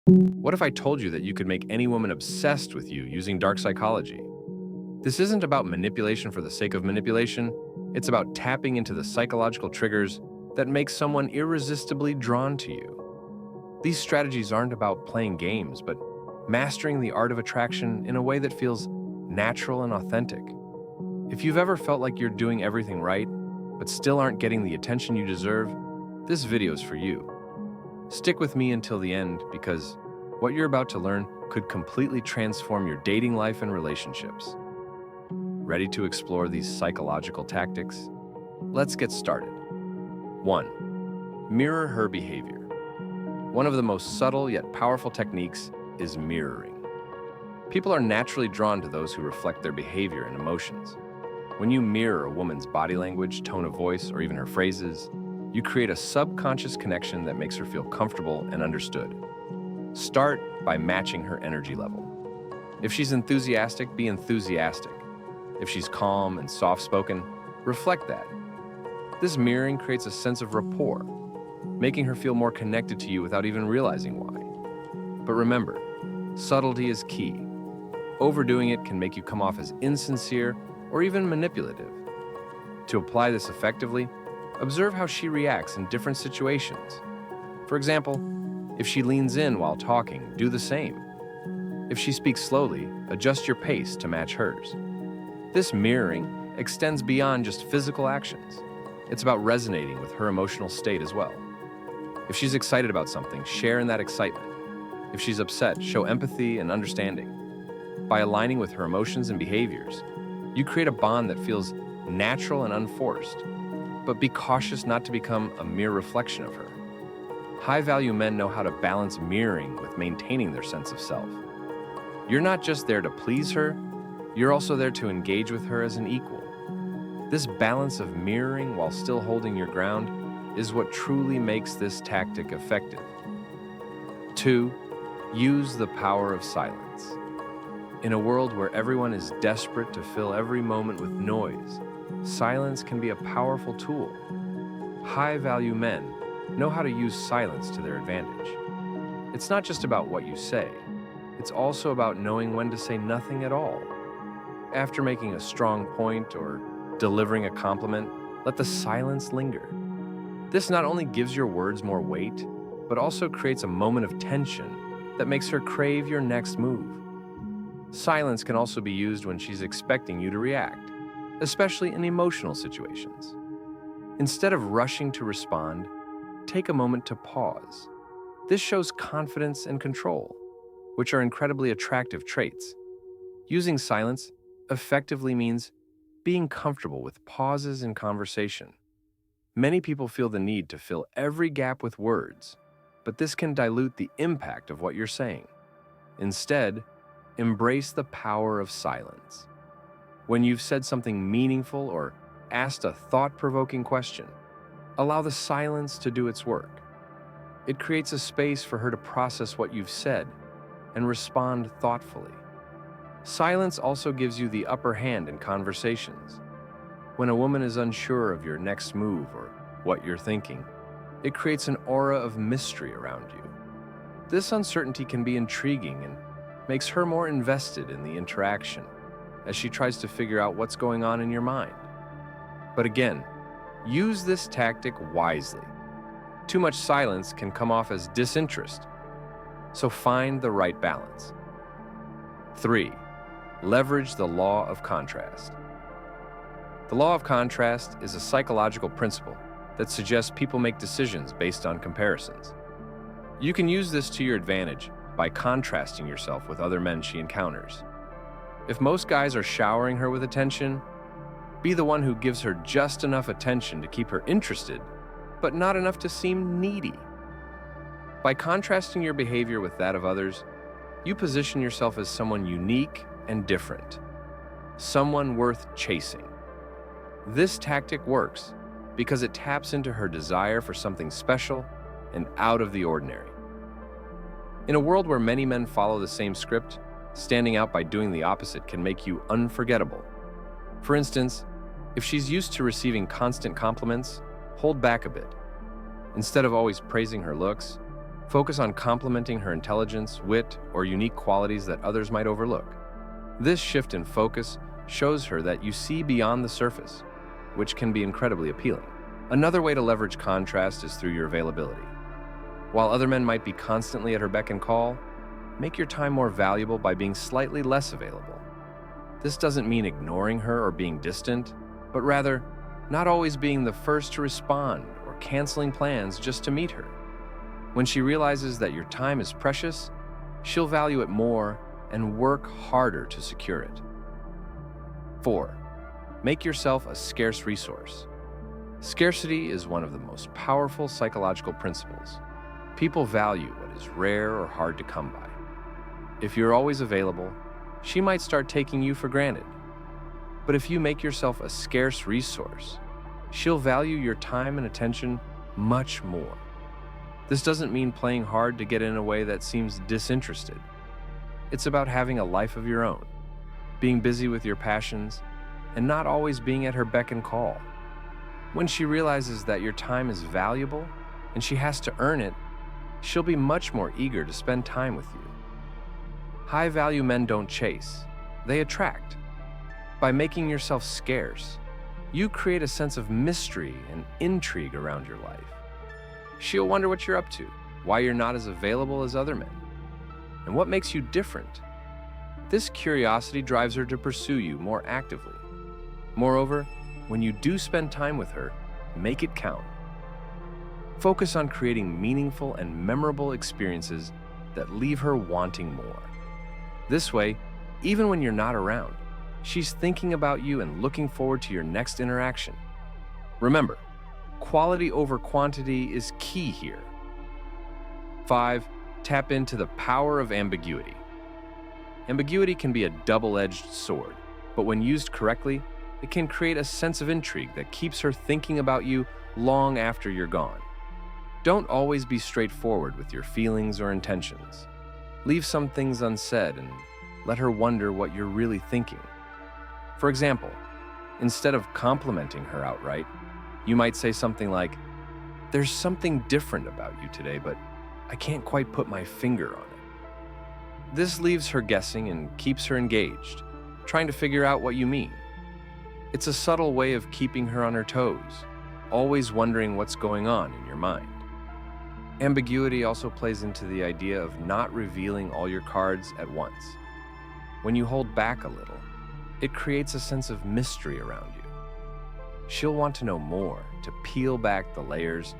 What if I told you that you could make any woman obsessed with you using dark psychology? This isn't about manipulation for the sake of manipulation. It's about tapping into the psychological triggers that make someone irresistibly drawn to you. These strategies aren't about playing games, but mastering the art of attraction in a way that feels natural and authentic. If you've ever felt like you're doing everything right, but still aren't getting the attention you deserve, this video is for you. Stick with me until the end because what you're about to learn could completely transform your dating life and relationships. Ready to explore these psychological tactics? Let's get started. 1. Mirror her behavior. One of the most subtle yet powerful techniques is mirroring. People are naturally drawn to those who reflect their behavior and emotions. When you mirror a woman's body language, tone of voice, or even her phrases, you create a subconscious connection that makes her feel comfortable and understood. Start by matching her energy level. If she's enthusiastic, be enthusiastic. If she's calm and soft-spoken, reflect that. This mirroring creates a sense of rapport, making her feel more connected to you without even realizing why. But remember, subtlety is key. Overdoing it can make you come off as insincere or even manipulative. To apply this effectively, observe how she reacts in different situations. For example, if she leans in while talking, do the same. If she speaks slowly, adjust your pace to match hers. This mirroring extends beyond just physical actions. It's about resonating with her emotional state as well. If she's excited about something, share in that excitement. If she's upset, show empathy and understanding. By aligning with her emotions and behaviors, you create a bond that feels natural and unforced. But be cautious not to become a mere reflection of her. High-value men know how to balance mirroring with maintaining their sense of self. You're not just there to please her, you're also there to engage with her as an equal. This balance of mirroring while still holding your ground is what truly makes this tactic effective. 2. Use the power of silence. In a world where everyone is desperate to fill every moment with noise, silence can be a powerful tool. High-value men know how to use silence to their advantage. It's not just about what you say, it's also about knowing when to say nothing at all. After making a strong point or delivering a compliment, let the silence linger. This not only gives your words more weight, but also creates a moment of tension that makes her crave your next move. Silence can also be used when she's expecting you to react, especially in emotional situations. Instead of rushing to respond, take a moment to pause. This shows confidence and control, which are incredibly attractive traits. Using silence effectively means being comfortable with pauses in conversation. Many people feel the need to fill every gap with words, but this can dilute the impact of what you're saying. Instead, embrace the power of silence. When you've said something meaningful or asked a thought-provoking question, allow the silence to do its work. It creates a space for her to process what you've said and respond thoughtfully. Silence also gives you the upper hand in conversations. When a woman is unsure of your next move or what you're thinking, it creates an aura of mystery around you. This uncertainty can be intriguing and makes her more invested in the interaction as she tries to figure out what's going on in your mind. But again, use this tactic wisely. Too much silence can come off as disinterest, so find the right balance. 3. Leverage the law of contrast. The law of contrast is a psychological principle that suggests people make decisions based on comparisons. You can use this to your advantage by contrasting yourself with other men she encounters. If most guys are showering her with attention, be the one who gives her just enough attention to keep her interested, but not enough to seem needy. By contrasting your behavior with that of others, you position yourself as someone unique and different, someone worth chasing. This tactic works because it taps into her desire for something special and out of the ordinary. In a world where many men follow the same script, standing out by doing the opposite can make you unforgettable. For instance, if she's used to receiving constant compliments, hold back a bit. Instead of always praising her looks, Focus on complementing her intelligence, wit, or unique qualities that others might overlook. This shift in focus shows her that you see beyond the surface, which can be incredibly appealing. Another way to leverage contrast is through your availability. While other men might be constantly at her beck and call, make your time more valuable by being slightly less available. This doesn't mean ignoring her or being distant, but rather not always being the first to respond or canceling plans just to meet her. When she realizes that your time is precious, she'll value it more and work harder to secure it. 4. Make yourself a scarce resource. Scarcity is one of the most powerful psychological principles. People value what is rare or hard to come by. If you're always available, she might start taking you for granted. But if you make yourself a scarce resource, she'll value your time and attention much more. This doesn't mean playing hard to get in a way that seems disinterested. It's about having a life of your own, being busy with your passions, and not always being at her beck and call. When she realizes that your time is valuable and she has to earn it, she'll be much more eager to spend time with you. High-value men don't chase, they attract. By making yourself scarce, you create a sense of mystery and intrigue around your life. She'll wonder what you're up to, why you're not as available as other men, and what makes you different. This curiosity drives her to pursue you more actively. Moreover, when you do spend time with her, make it count. Focus on creating meaningful and memorable experiences that leave her wanting more. This way, even when you're not around, she's thinking about you and looking forward to your next interaction. Remember, quality over quantity is key here. 5. Tap into the power of ambiguity. Ambiguity can be a double-edged sword, but when used correctly, it can create a sense of intrigue that keeps her thinking about you long after you're gone. Don't always be straightforward with your feelings or intentions. Leave some things unsaid and let her wonder what you're really thinking. For example, instead of complimenting her outright, you might say something like, "There's something different about you today, but I can't quite put my finger on it." This leaves her guessing and keeps her engaged, trying to figure out what you mean. It's a subtle way of keeping her on her toes, always wondering what's going on in your mind. Ambiguity also plays into the idea of not revealing all your cards at once. When you hold back a little, it creates a sense of mystery around you. She'll want to know more, to peel back the layers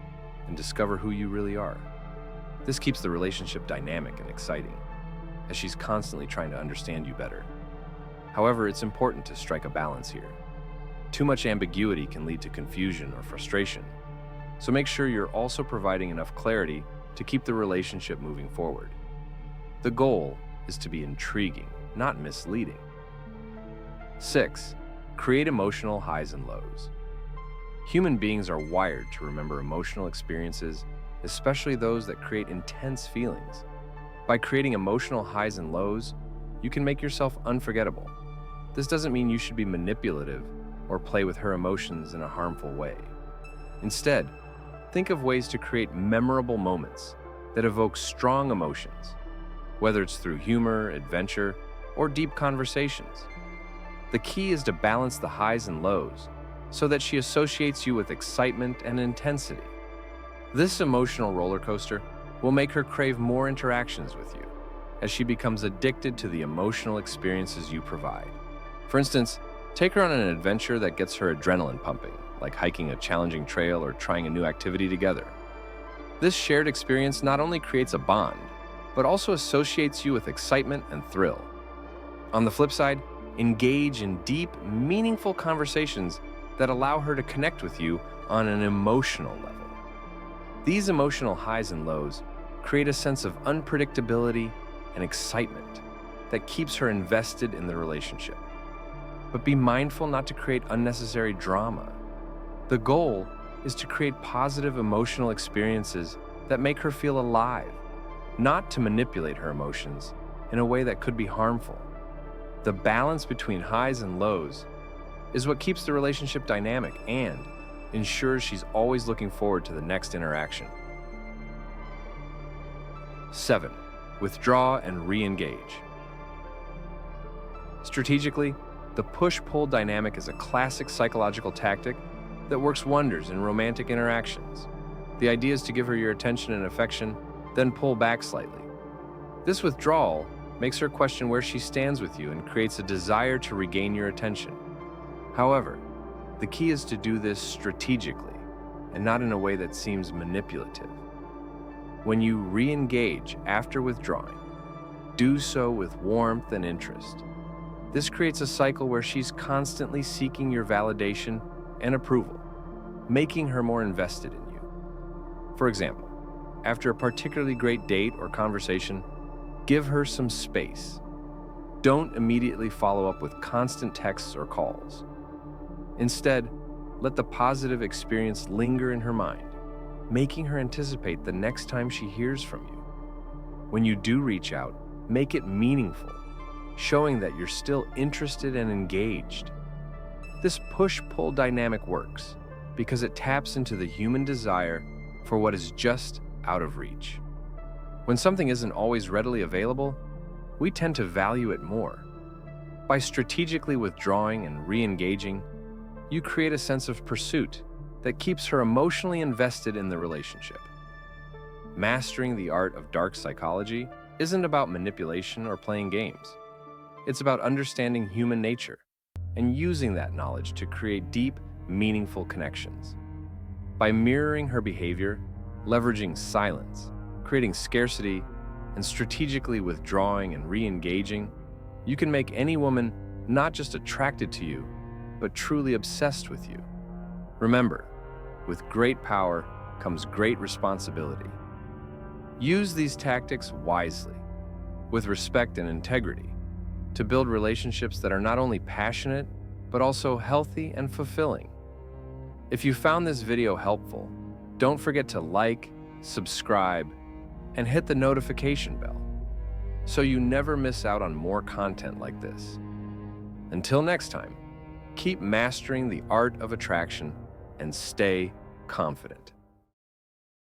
and discover who you really are. This keeps the relationship dynamic and exciting, as she's constantly trying to understand you better. However, it's important to strike a balance here. Too much ambiguity can lead to confusion or frustration, so make sure you're also providing enough clarity to keep the relationship moving forward. The goal is to be intriguing, not misleading. 6. Create emotional highs and lows. Human beings are wired to remember emotional experiences, especially those that create intense feelings. By creating emotional highs and lows, you can make yourself unforgettable. This doesn't mean you should be manipulative or play with her emotions in a harmful way. Instead, think of ways to create memorable moments that evoke strong emotions, whether it's through humor, adventure, or deep conversations. The key is to balance the highs and lows so that she associates you with excitement and intensity. This emotional roller coaster will make her crave more interactions with you as she becomes addicted to the emotional experiences you provide. For instance, take her on an adventure that gets her adrenaline pumping, like hiking a challenging trail or trying a new activity together. This shared experience not only creates a bond, but also associates you with excitement and thrill. On the flip side, engage in deep, meaningful conversations that allow her to connect with you on an emotional level. These emotional highs and lows create a sense of unpredictability and excitement that keeps her invested in the relationship. But be mindful not to create unnecessary drama. The goal is to create positive emotional experiences that make her feel alive, not to manipulate her emotions in a way that could be harmful. The balance between highs and lows is what keeps the relationship dynamic and ensures she's always looking forward to the next interaction. 7. Withdraw and re-engage. Strategically, the push-pull dynamic is a classic psychological tactic that works wonders in romantic interactions. The idea is to give her your attention and affection, then pull back slightly. This withdrawal makes her question where she stands with you and creates a desire to regain your attention. However, the key is to do this strategically and not in a way that seems manipulative. When you re-engage after withdrawing, do so with warmth and interest. This creates a cycle where she's constantly seeking your validation and approval, making her more invested in you. For example, after a particularly great date or conversation, give her some space. Don't immediately follow up with constant texts or calls. Instead, let the positive experience linger in her mind, making her anticipate the next time she hears from you. When you do reach out, make it meaningful, showing that you're still interested and engaged. This push-pull dynamic works because it taps into the human desire for what is just out of reach. When something isn't always readily available, we tend to value it more. By strategically withdrawing and re-engaging, you create a sense of pursuit that keeps her emotionally invested in the relationship. Mastering the art of dark psychology isn't about manipulation or playing games. It's about understanding human nature and using that knowledge to create deep, meaningful connections. By mirroring her behavior, leveraging silence, creating scarcity, and strategically withdrawing and re-engaging, you can make any woman not just attracted to you, but truly obsessed with you. Remember, with great power comes great responsibility. Use these tactics wisely, with respect and integrity, to build relationships that are not only passionate, but also healthy and fulfilling. If you found this video helpful, don't forget to like, subscribe, and hit the notification bell so you never miss out on more content like this. Until next time, keep mastering the art of attraction and stay confident.